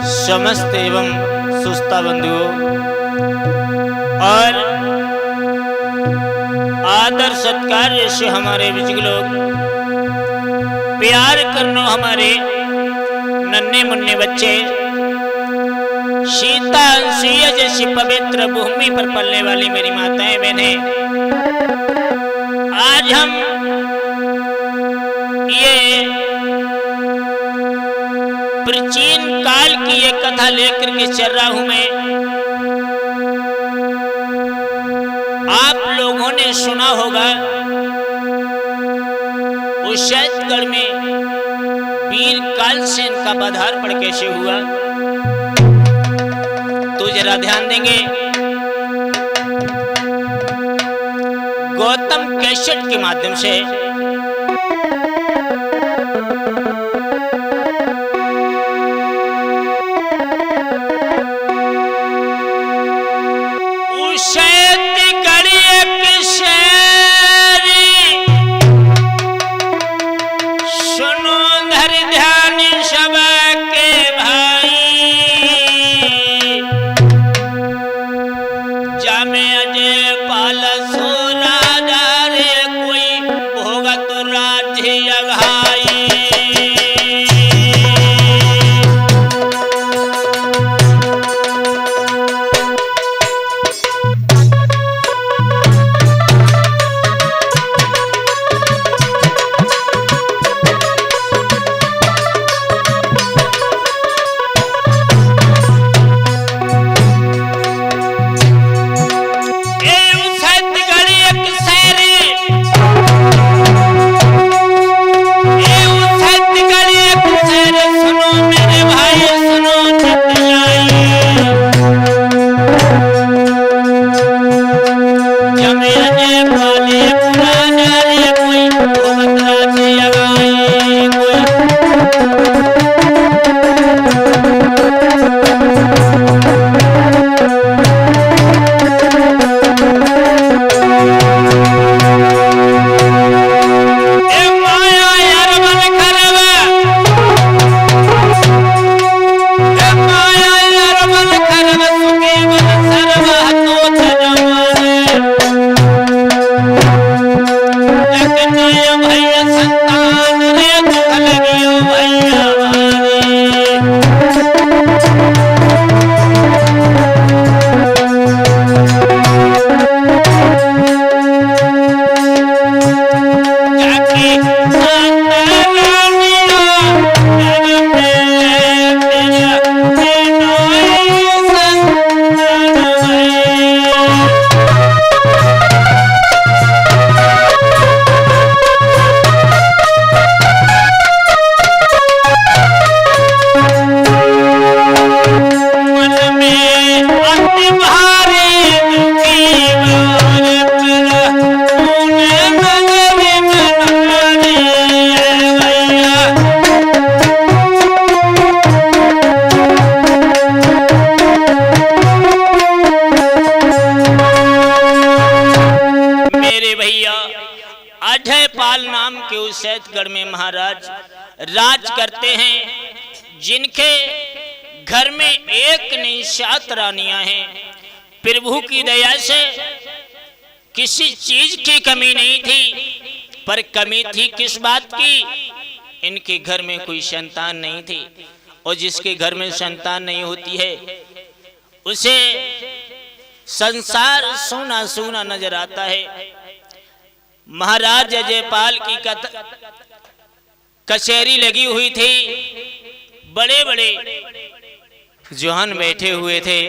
समस्त एवं सुस्ता बंधुओं और आदर सत्कार से हमारे बुजुर्ग लोग प्यार करनो हमारे नन्हे मुन्ने बच्चे सीता अनुसुईया जैसी पवित्र भूमि पर पलने वाली मेरी माताएं बहनें, आज हम ये प्राचीन काल की ये कथा लेकर के चल रहा हूं मैं। आप लोगों ने सुना होगा उशैतगढ़ में वीर कालसेन का बधारपण कैसे हुआ, तो जरा ध्यान देंगे। गौतम कैसेट के माध्यम से उशैतगढ़ में महाराज राज करते हैं, जिनके घर में एक नहीं 7 रानियां हैं। प्रभु की दया से किसी चीज की कमी नहीं थी, पर कमी थी किस बात की? इनके घर में कोई संतान नहीं थी, और जिसके घर में संतान नहीं होती है उसे संसार सोना सोना नजर आता है। महाराज अजयपाल की कचहरी लगी हुई थी, बड़े बड़े जवान बैठे हुए थे।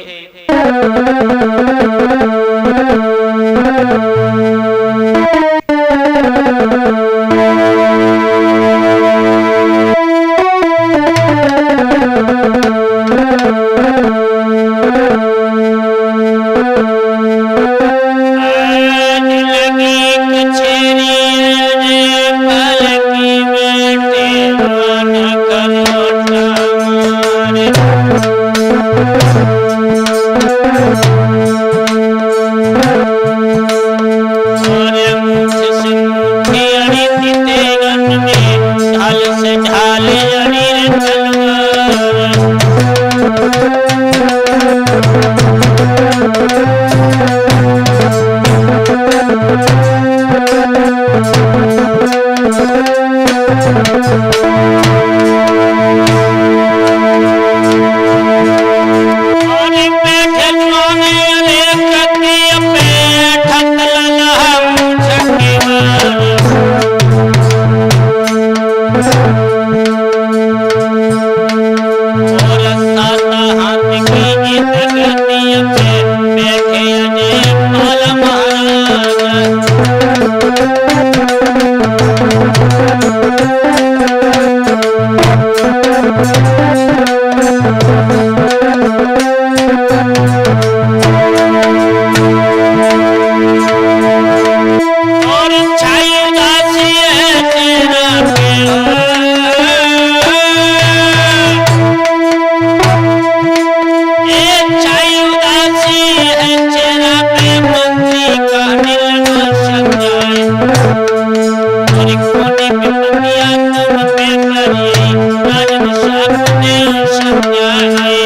ने समझाए।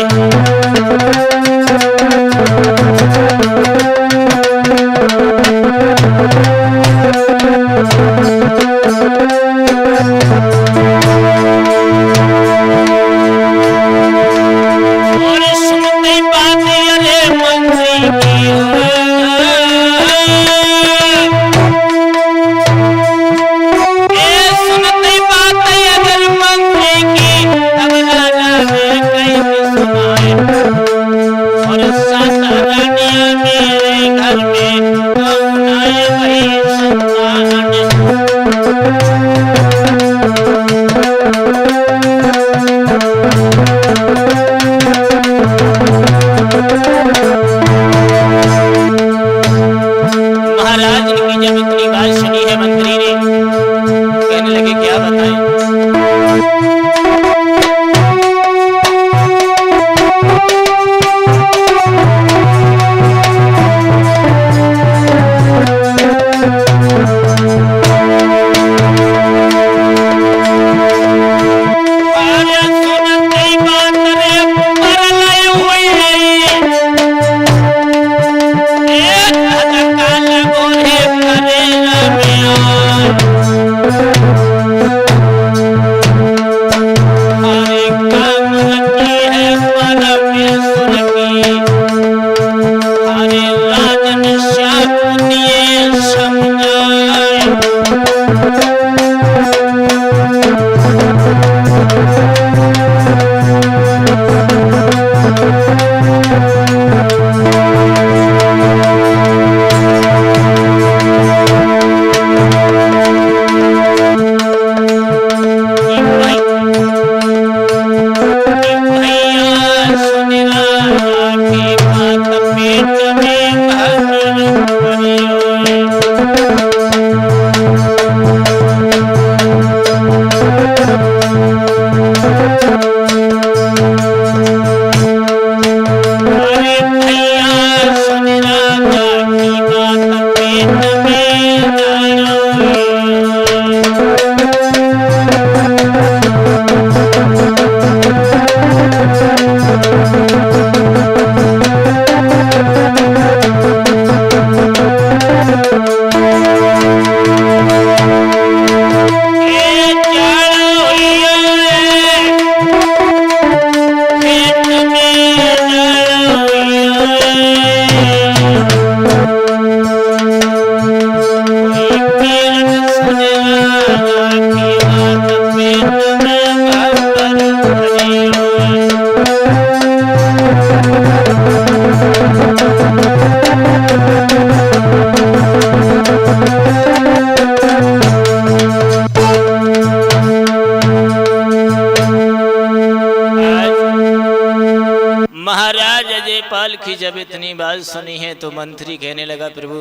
की जब इतनी बात सुनी है तो मंत्री कहने लगा, प्रभु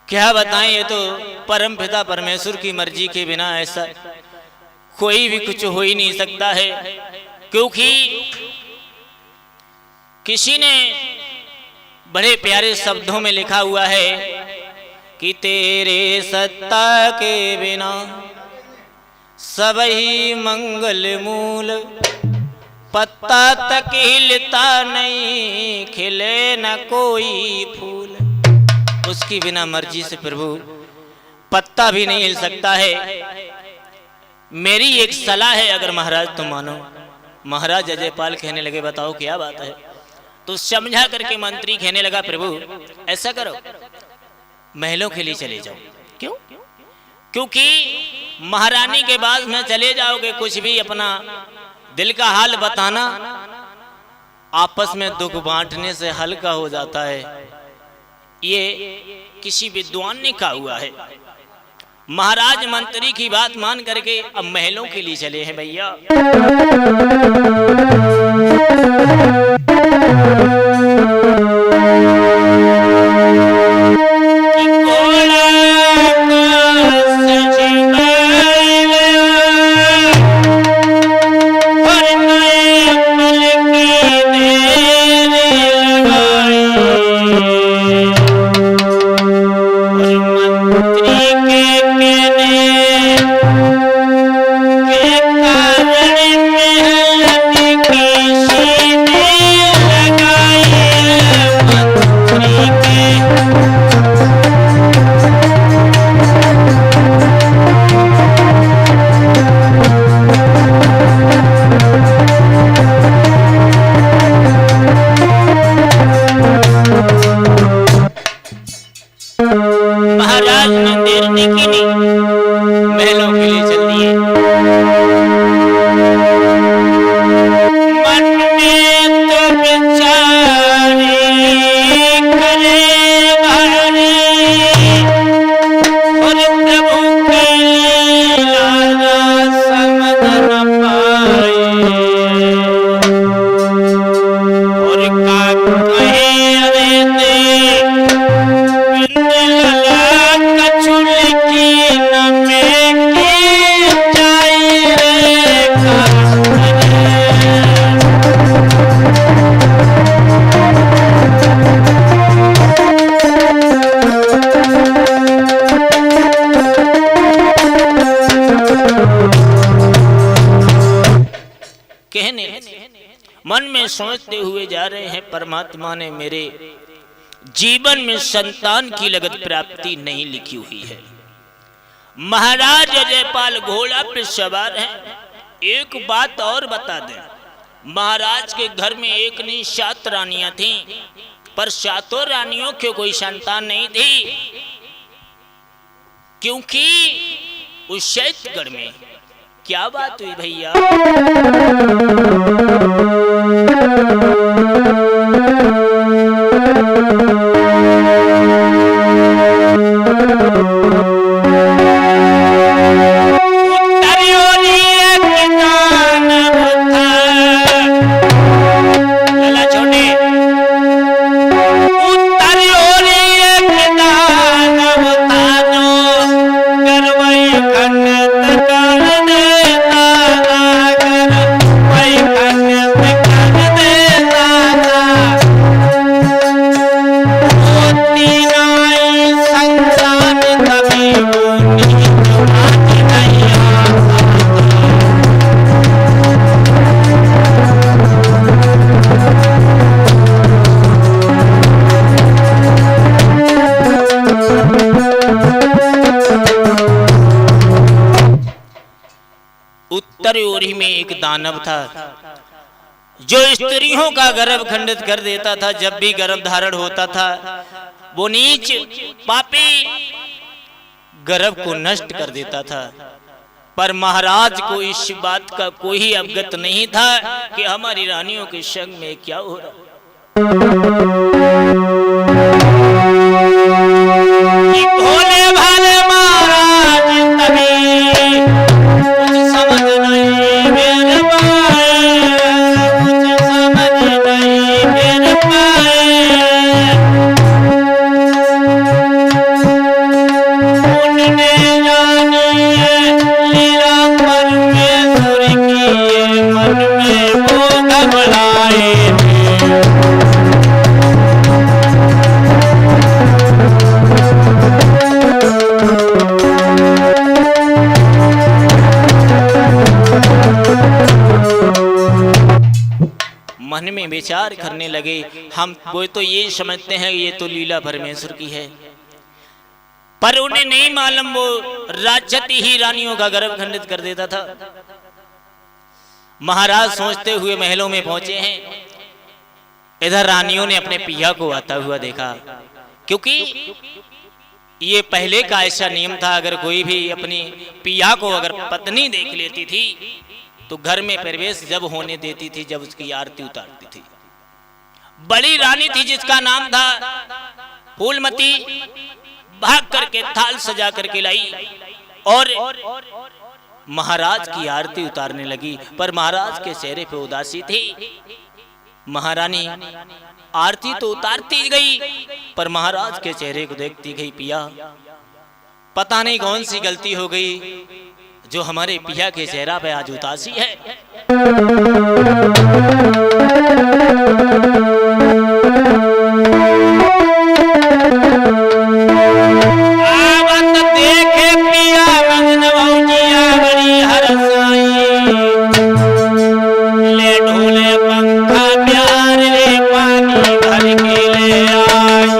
क्या बताएं, ये तो परम पिता परमेश्वर की मर्जी के बिना ऐसा कोई भी कुछ हो ही नहीं सकता है, क्योंकि किसी ने बड़े प्यारे शब्दों में लिखा हुआ है कि तेरे सत्ता के बिना सब ही मंगल मूल, पत्ता तक हिलता नहीं, खिले न कोई फूल। उसकी बिना मर्जी से प्रभु पत्ता भी नहीं हिल सकता है। मेरी एक सलाह है, अगर महाराज तुम मानो। महाराज अजयपाल कहने लगे, बताओ क्या बात है। तो समझा करके मंत्री कहने लगा, प्रभु ऐसा करो, महलों के लिए चले जाओ। क्यों? क्योंकि महारानी के बाद में चले जाओगे, कुछ भी अपना दिल का हाल बताना आपस में दुख बांटने से हल्का हो जाता है। ये किसी विद्वान ने कहा हुआ है। महाराज मंत्री की बात मान करके अब महलों के लिए चले हैं भैया। के कारण में मन में सोचते हुए जा रहे हैं, परमात्मा ने मेरे जीवन में संतान की लगत प्राप्ति नहीं लिखी हुई है। महाराज जयपाल घोड़ा पे सवार हैं। एक बात और बता दें, महाराज के घर में एक नहीं 7 रानियां थीं, पर 7 रानियों के कोई संतान नहीं थी, क्योंकि उस शैतगढ़ में क्या बात हुई भैया। उत्तर ओरी में एक दानव था जो स्त्रियों का गर्भ खंडित कर देता था। जब भी गर्भ धारण होता था वो नीच पापी गर्भ को नष्ट कर देता था। पर महाराज को इस बात का कोई अवगत नहीं था कि हमारी रानियों के संग में क्या हो रहा। भोले भाले महाराज तभी कुछ समझ नहीं मेरे पाए, कुछ समझ नहीं मेरे पाए। उनने जानी है लीला परमेश्वर की, मन में वो घबराए। मन में विचार करने लगे, हम वो तो ये समझते हैं ये तो लीला परमेश्वर की है, पर उन्हें नहीं मालूम वो राजती ही रानियों का गर्भ खंडित कर देता था। महाराज सोचते हुए महलों में पहुंचे हैं। इधर रानियों ने अपने पिया को आता हुआ देखा, क्योंकि ये पहले का ऐसा नियम था, अगर कोई भी अपनी पिया को अगर पत्नी देख लेती थी तो घर में प्रवेश जब होने देती थी, जब उसकी आरती उतारती थी। बड़ी रानी थी जिसका नाम था फूलमती, भाग करके थाल सजा करके लाई और महाराज की आरती उतारने लगी। पर महाराज के चेहरे पे उदासी थी। महारानी आरती तो उतारती गई, पर महाराज के चेहरे को देखती गई। पिया, पता नहीं कौन सी गलती हो गई जो हमारे पिया के चेहरा पे आज उदासी है। आवत देखे पिया मगन भौजिया बड़ी हरसाई, ले ढोले पंखा प्यार ले पानी भर के ले आई।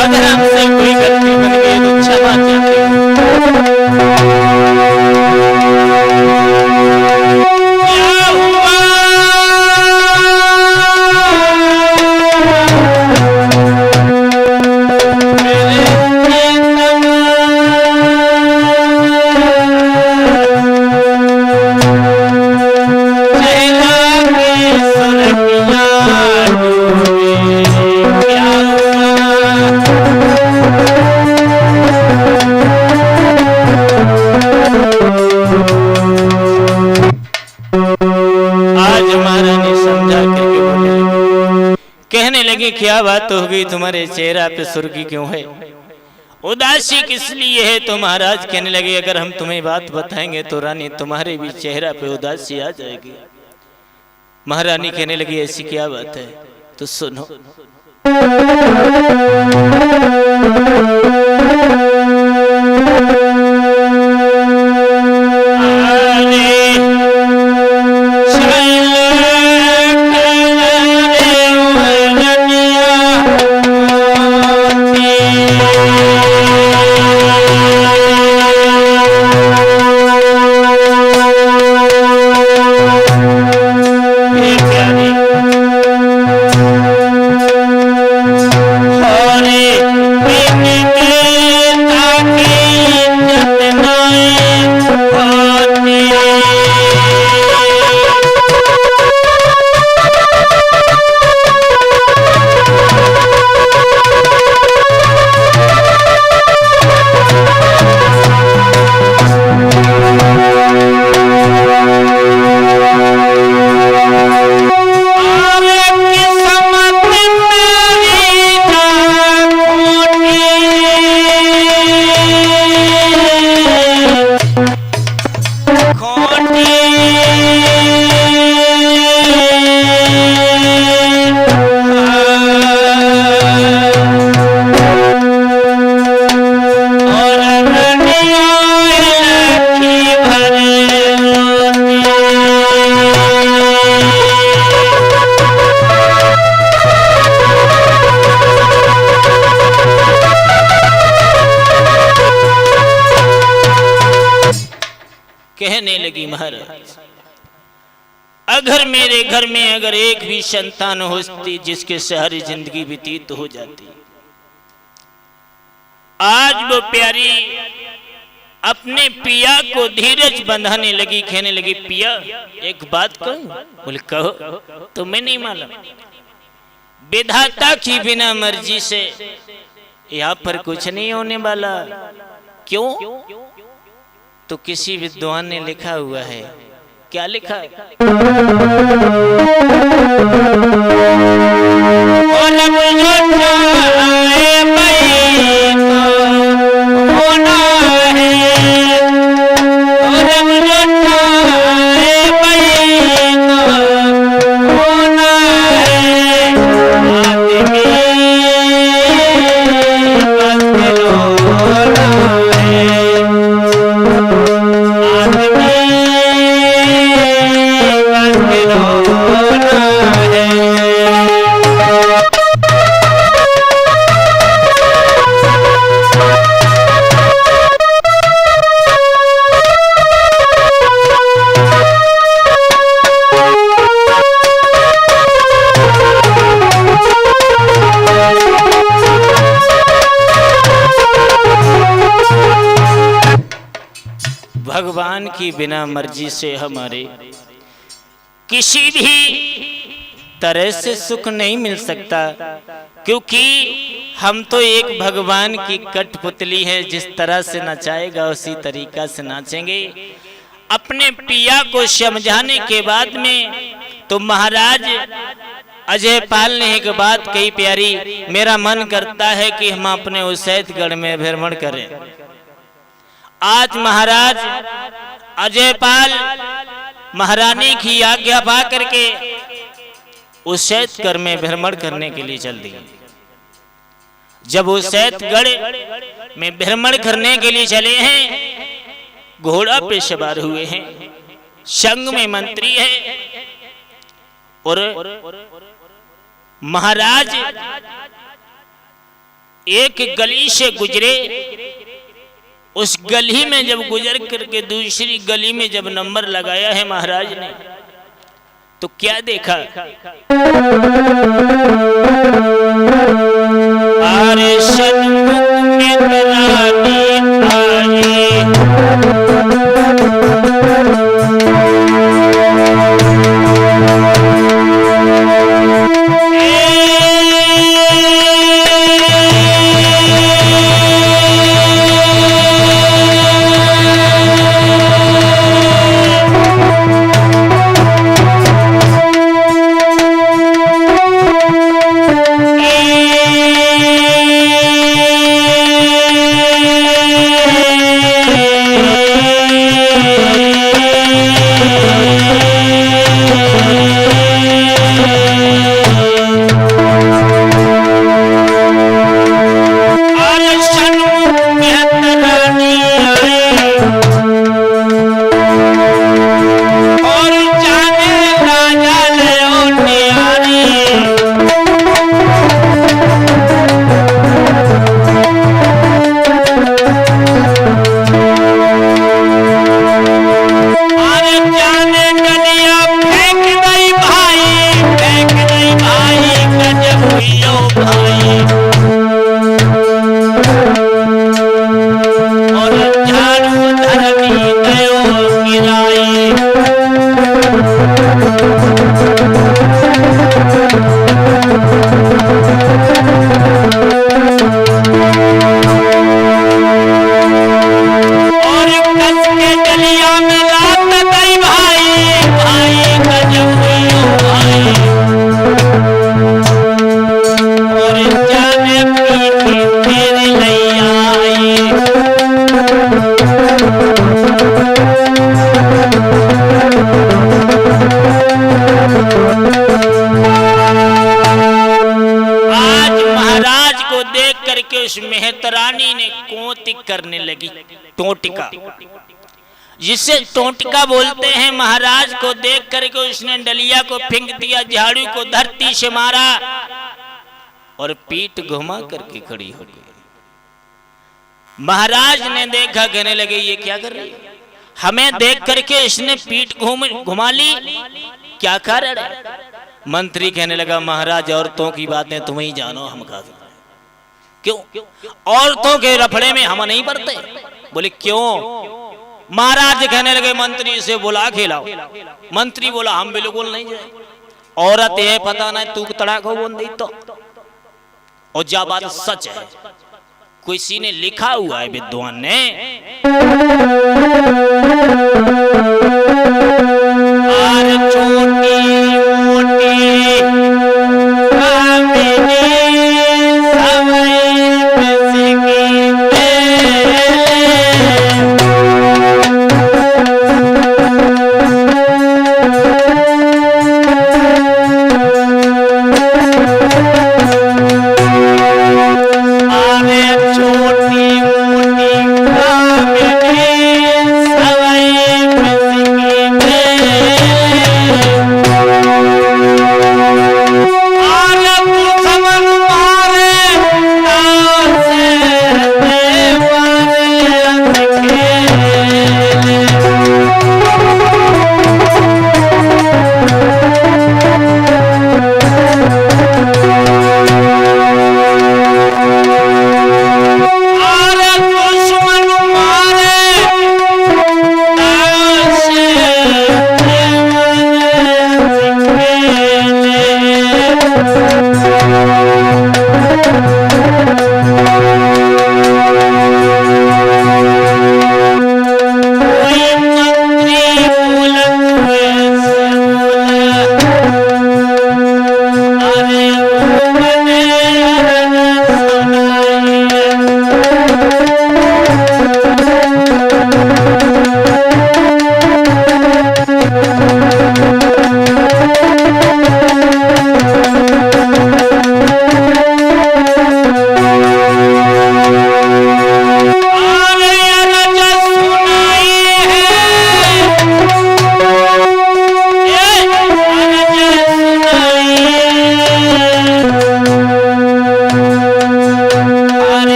अगर हमसे कोई गलती बन गई तो क्षमा चाहते हैं। क्या हुआ कहने लगे क्या बात हो गई, तुम्हारे चेहरा पे सुर्खी क्यों है, उदासी किस लिए है? तो महाराज कहने लगे अगर हम तुम्हें बात बताएंगे तो रानी तुम्हारे भी चेहरा पे उदासी आ जाएगी। महारानी कहने लगी ऐसी क्या बात है? तो सुनो। कहने लगी महाराज अगर मेरे घर में अगर एक भी संतान होती जिसके सारी जिंदगी व्यतीत हो जाती, आज वो प्यारी अपने पिया को धीरज बंधाने लगी। कहने लगी पिया एक बात कहूं? बोले कहो। तो मैं नहीं मालूम, विधाता की बिना मर्जी से यहाँ पर कुछ नहीं होने वाला। क्यों? तो किसी विद्वान ने लिखा हुआ है। क्या लिखा है? भगवान की बिना मर्जी से हमारे किसी भी तरह से सुख नहीं मिल सकता, क्योंकि हम तो एक भगवान की कठपुतली है। जिस तरह से नचाएगा उसी तरीका से नाचेंगे। अपने पिया को समझाने के बाद में तो महाराज अजयपाल ने एक बात कही प्यारी, मेरा मन करता है कि हम अपने उसैदगढ़ में भ्रमण करें। आज महाराज अजयपाल महारानी की आज्ञा पा करके उसैदगढ़ में भ्रमण करने के लिए चल दिए। जब उसैदगढ़ में भ्रमण करने के लिए चले हैं, घोड़ा पे सवार हुए हैं, संग में मंत्री है और महाराज एक गली से गुजरे। उस गली में जब गुजर करके दूसरी गली में जब नंबर लगाया है महाराज ने, तो क्या देखा, अरे सन्मुख में रानी आई, उस मेहतरानी ने कोंती करने लगी, टोटिका, जिसे टोटिका बोलते हैं। महाराज को देख करके उसने डलिया को फेंक दिया, झाड़ू को धरती से मारा और पीठ घुमा करके खड़ी हो गई। महाराज ने देखा, कहने लगे ये क्या कर रही है, हमें देख करके इसने पीठ घुमा ली, क्या कारण है। मंत्री कहने लगा, महाराज औरतों की बातें तुम ही जानो, हम कहा क्यों, औरतों के रफड़े में हम नहीं पड़ते। बोले क्यों। महाराज कहने लगे, मंत्री से बुला के लाओ। मंत्री बोला, हम बिल्कुल नहीं जाए, औरत है पता नहीं तू तड़ाक हो बोल दी तो। और जा बात सच है, किसी ने लिखा हुआ है विद्वान ने, छोटी मोटी सवई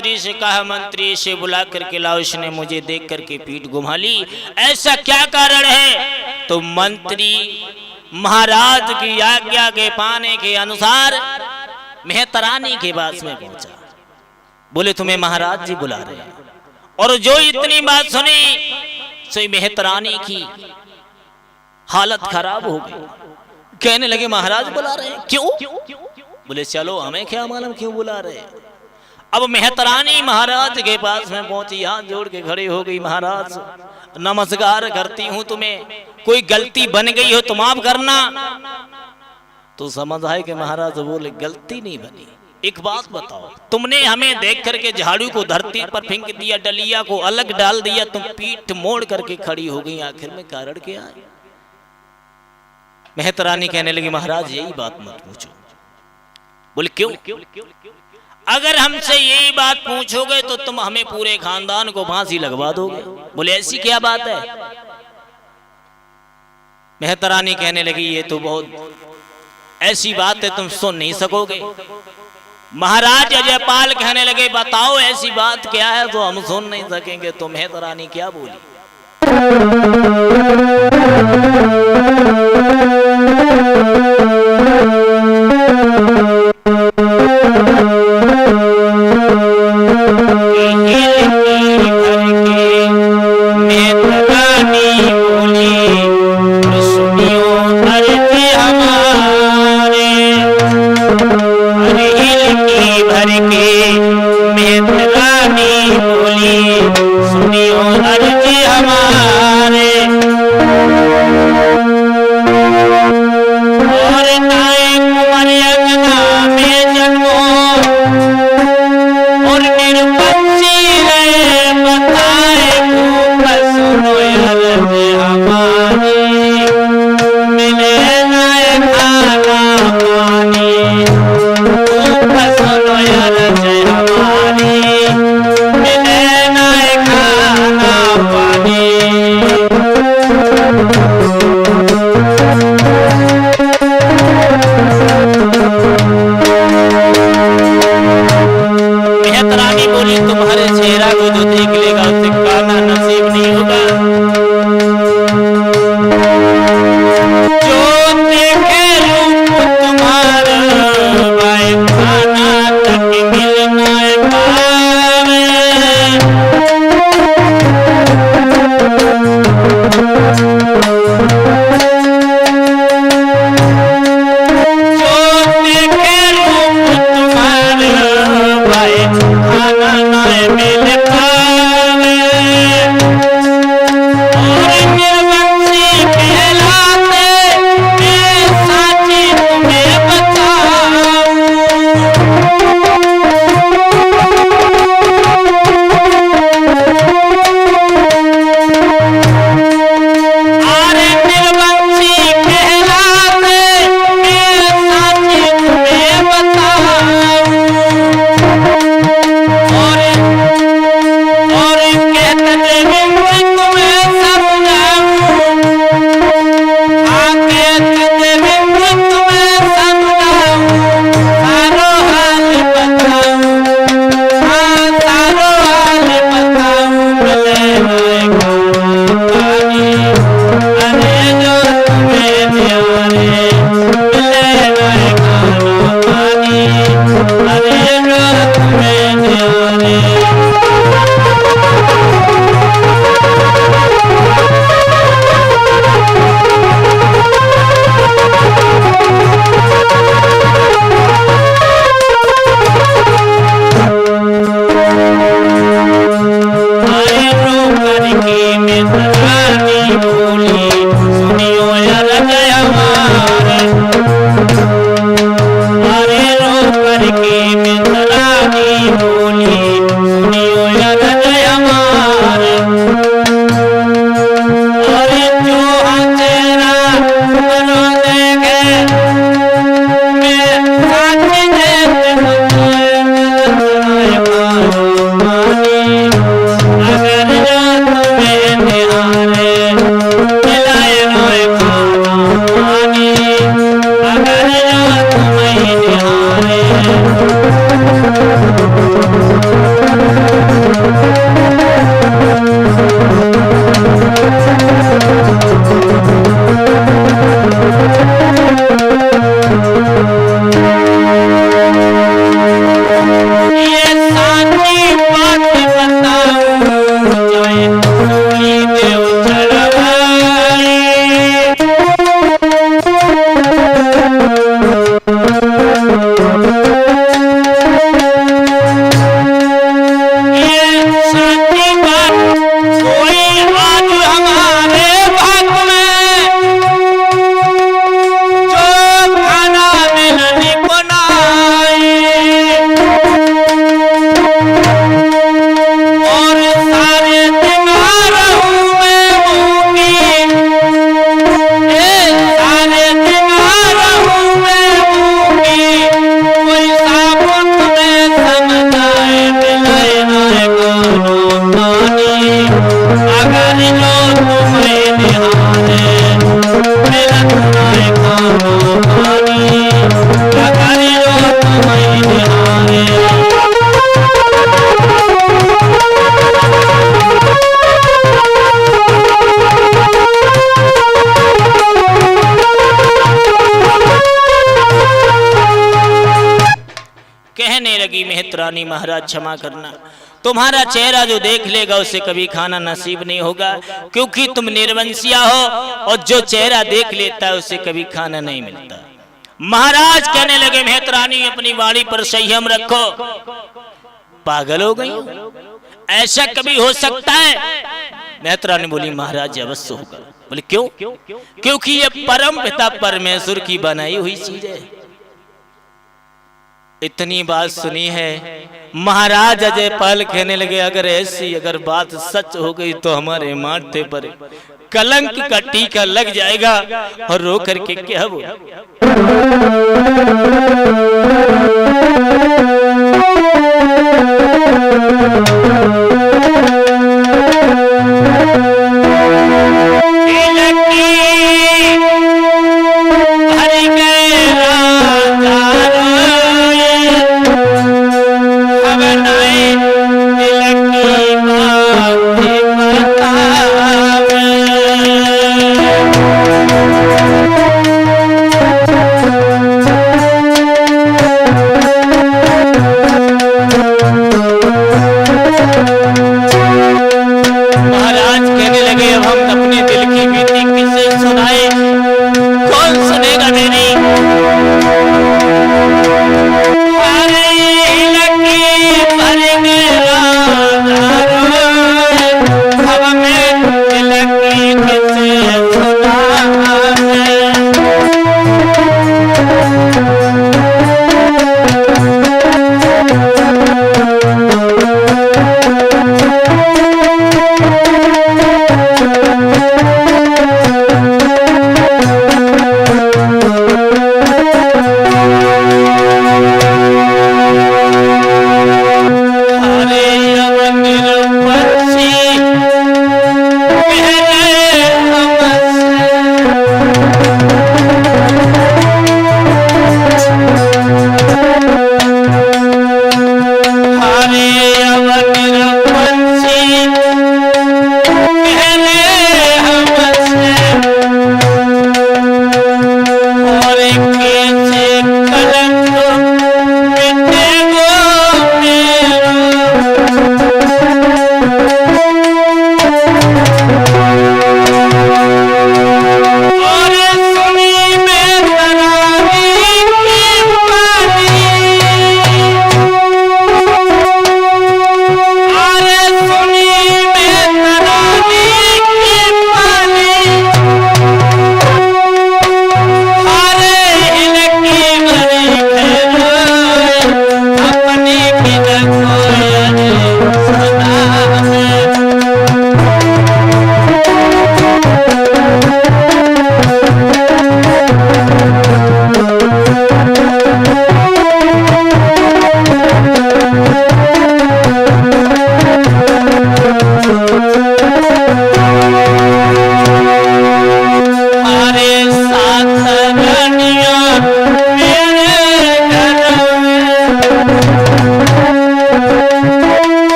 मंत्री से कहा, मंत्री से बुला करके लाओ, इसने मुझे देख करके पीठ घुमा ली, ऐसा क्या कारण है? तो मंत्री महाराज की आज्ञा के पाने के अनुसार मेहतरानी के पास में पहुंचा। बोले तुम्हें महाराज जी बुला रहे हैं। और जो इतनी बात सुनी सो मेहतरानी की हालत खराब हो गई। कहने लगे महाराज बुला रहे हैं, क्यों? बोले चलो हमें क्या मालूम क्यों बुला रहे हैं। अब मेहतरानी महाराज के पास में पहुंची, हाथ जोड़ के खड़ी हो गई, महाराज नमस्कार करती हूं तुम्हें, कोई गलती बन गई हो तो माफ करना। तो समझ आए कि महाराज बोले गलती नहीं बनी, एक बात बताओ, तुमने हमें देख करके झाड़ू को धरती पर फेंक दिया, डलिया को अलग डाल दिया, तुम पीठ मोड़ करके खड़ी हो गई, आखिर में कारण क्या है? मेहतरानी कहने लगी महाराज यही बात मत पूछो। बोले क्यों? अगर हमसे यही बात पूछोगे तो तुम हमें पूरे खानदान को फांसी लगवा दोगे। बोले ऐसी क्या बात है? मेहतरानी कहने लगी ये तो बहुत ऐसी बात है तुम सुन नहीं सकोगे। महाराज अजयपाल कहने लगे बताओ ऐसी बात क्या है तो हम सुन नहीं सकेंगे। तो मेहतरानी क्या बोली? और नायक रानी महाराज क्षमा करना, तुम्हारा चेहरा जो देख लेगा उसे कभी खाना नसीब नहीं होगा, क्योंकि तुम निर्वंशिया हो और जो चेहरा देख लेता है उसे कभी खाना नहीं मिलता। महाराज कहने लगे मेहतरानी अपनी वाणी पर संयम रखो, पागल हो गई, ऐसा कभी हो सकता है? मेहतरानी बोली महाराज अवश्य होगा। बोले क्यों? क्योंकि ये परम पिता परमेश्वर की बनाई हुई चीज है। इतनी बात सुनी है महाराज अजय पाल कहने लगे अगर बात सच हो गई तो हमारे माथे पर कलंक का टीका लग जाएगा और रो करके क्या बोल।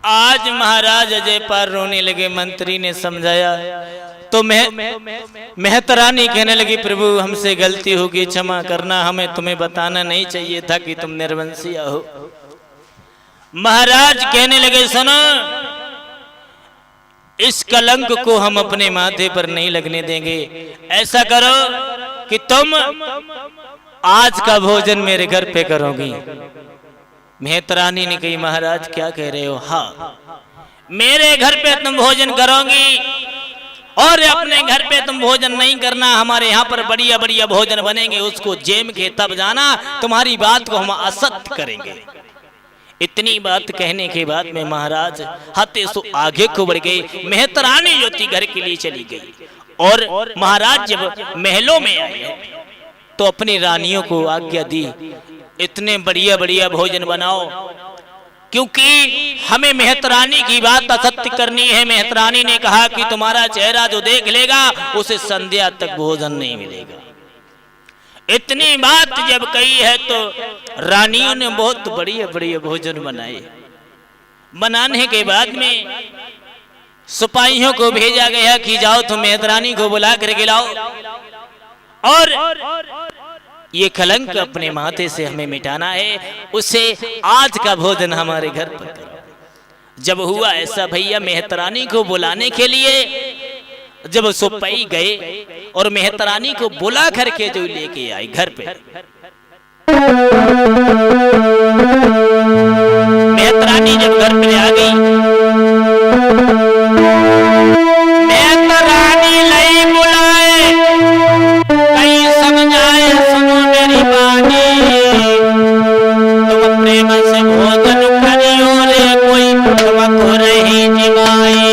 आज महाराज अजय पार रोने लगे। मंत्री ने समझाया तो मेहतरानी कहने लगी, प्रभु हमसे गलती होगी, क्षमा करना, हमें तुम्हें बताना नहीं चाहिए था कि तुम निर्वंशिया हो। महाराज कहने लगे, सुनो, इस कलंक को हम अपने माथे पर नहीं लगने देंगे। ऐसा करो कि तुम आज का भोजन मेरे घर पे करोगी। मेहतरानी ने कही, महाराज क्या कह रहे हो? हाँ, मेरे घर पे तुम भोजन करोगी और अपने घर पे तुम भोजन नहीं करना। हमारे यहाँ पर बढ़िया बढ़िया भोजन बनेंगे, उसको जेम के तब जाना, तुम्हारी बात को हम असत्य करेंगे। इतनी बात कहने के बाद में महाराज हाथे सो आगे को बढ़ गए। मेहतरानी जो थी घर के लिए चली गई और महाराज जब महलों में आए तो अपनी रानियों को आज्ञा दी, इतने बढ़िया बढ़िया भोजन बनाओ, क्योंकि हमें मेहतरानी की बात असत्य करनी है। मेहतरानी ने कहा कि तुम्हारा चेहरा जो देख लेगा उसे संध्या तक भोजन नहीं मिलेगा। इतनी बात जब कही है तो रानियों ने बहुत बढ़िया बढ़िया भोजन बनाए। बनाने के बाद में सिपाहियों को भेजा गया कि जाओ तुम मेहतरानी को बुला करके लाओ और ये कलंक अपने माथे से हमें मिटाना है, उसे आज का भोजन हमारे घर पर करो। जब हुआ ऐसा, भैया मेहतरानी को बुलाने के लिए जब सिपाही गए और मेहतरानी को बुला करके जो लेके आए घर पे, मेहतरानी जब घर पे आ गई, मेहतरानी लाई बुलाए, कहीं समझाए, सुनो मेरी बानी, तुम प्रेम से भोजन करियो रे, कोई तुमको रही जिमाई।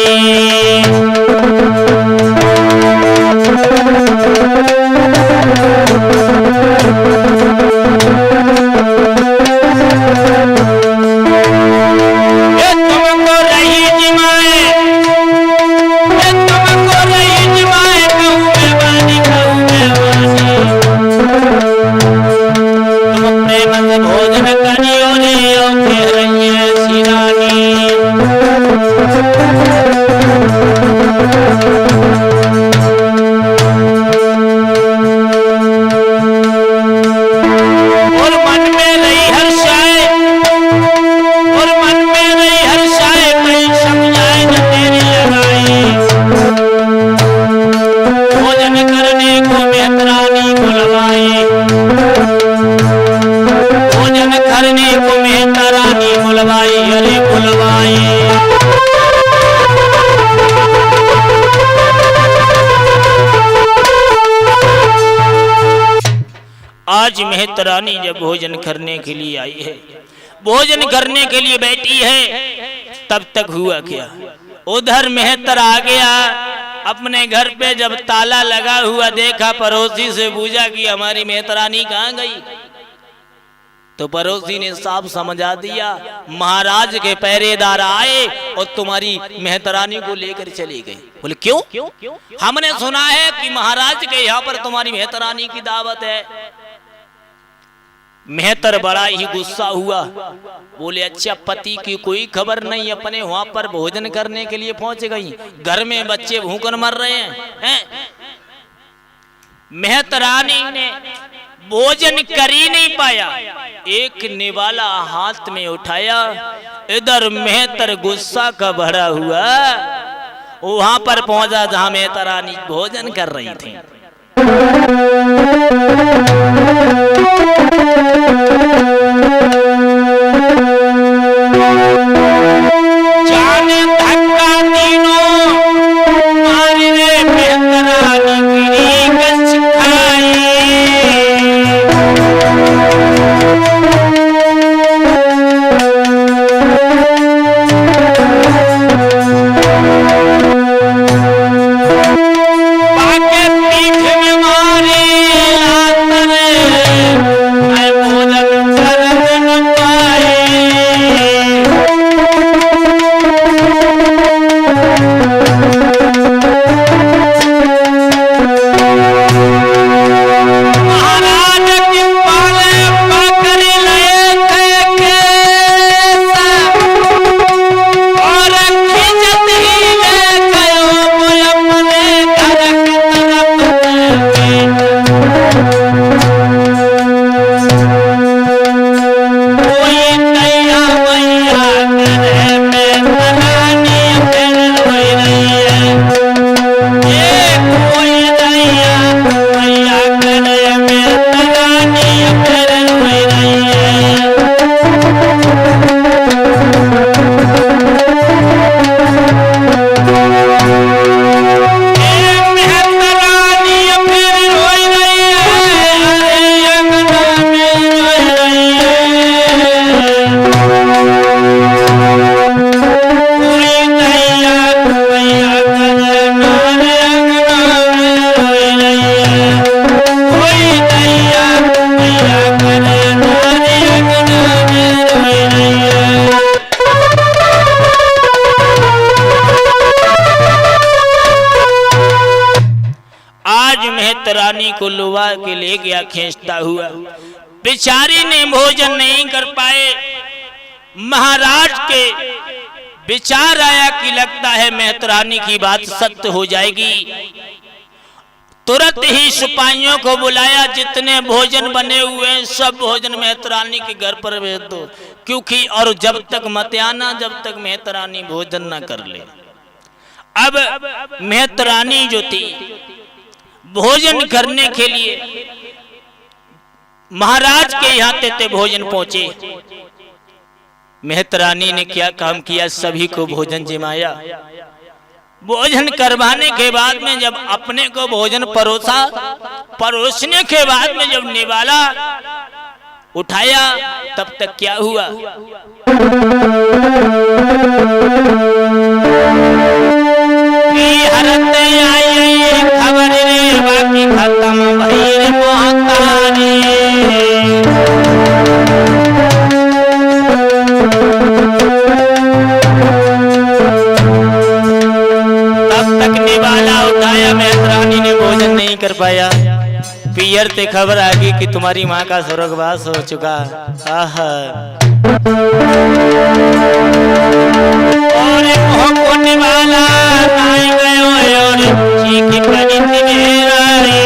आज मेहतरानी जब भोजन करने के लिए आई है, भोजन करने के लिए बैठी है, तब तक हुआ क्या, उधर मेहतर आ गया अपने घर पे। जब ताला लगा हुआ देखा, पड़ोसी से पूछा कि हमारी मेहतरानी कहाँ गई, तो पड़ोसी ने साफ समझा दिया, महाराज के पहरेदार आए और तुम्हारी मेहतरानी को लेकर चली गई। बोले क्यों? हमने सुना है कि महाराज के यहाँ पर तुम्हारी मेहतरानी की दावत है। मेहतर बड़ा ही गुस्सा हुआ, बोले अच्छा, पति की कोई खबर नहीं, अपने वहां पर भोजन करने के लिए पहुंच गई, घर में बच्चे भूखन मर रहे हैं। मेहतरानी ने भोजन कर ही नहीं पाया, एक निवाला हाथ में उठाया, इधर मेहतर गुस्सा का भरा हुआ वहां पर पहुंचा जहां मेहतरानी भोजन कर रही थी। जाने धक्का तीनों मारी रे, मेहतरानी गिरी गच खाई। बाके पीठ में मारी लात को लुवा के ले गया खींचता हुआ। बेचारी ने भोजन नहीं कर पाए। महाराज के विचार आया कि लगता है मेहतरानी की बात सत्य हो जाएगी। तुरंत ही सिपाहियों को बुलाया, जितने भोजन बने हुए हैं सब भोजन मेहतरानी के घर पर भेज दो, क्योंकि और जब तक मत आना जब तक मेहतरानी भोजन न कर ले। अब मेहतरानी जो थी भोजन करने के लिए महाराज के यहाँ ते भोजन पहुंचे। मेहतरानी ने क्या काम किया, सभी को भोजन जिमाया। भोजन करवाने के बाद में जब अपने को भोजन परोसा, परोसने के बाद में जब निवाला उठाया, तब तक क्या हुआ, खबर रे बाकी खत्म भई रे मोहतारी। मेहतरानी ने भोजन नहीं कर पाया। पियर ते खबर आ गई कि तुम्हारी माँ का स्वर्गवास हो चुका। आहा और मोह को निवाला नाई गयो और चीखी पड़ी थी मेरारी।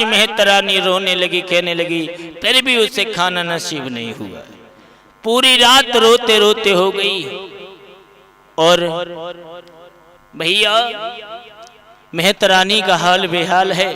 मेहतरानी रोने लगी, कहने लगी फिर भी उसे खाना नसीब नहीं हुआ। पूरी रात रोते रोते हो गई। और भैया मेहतरानी का हाल बेहाल है।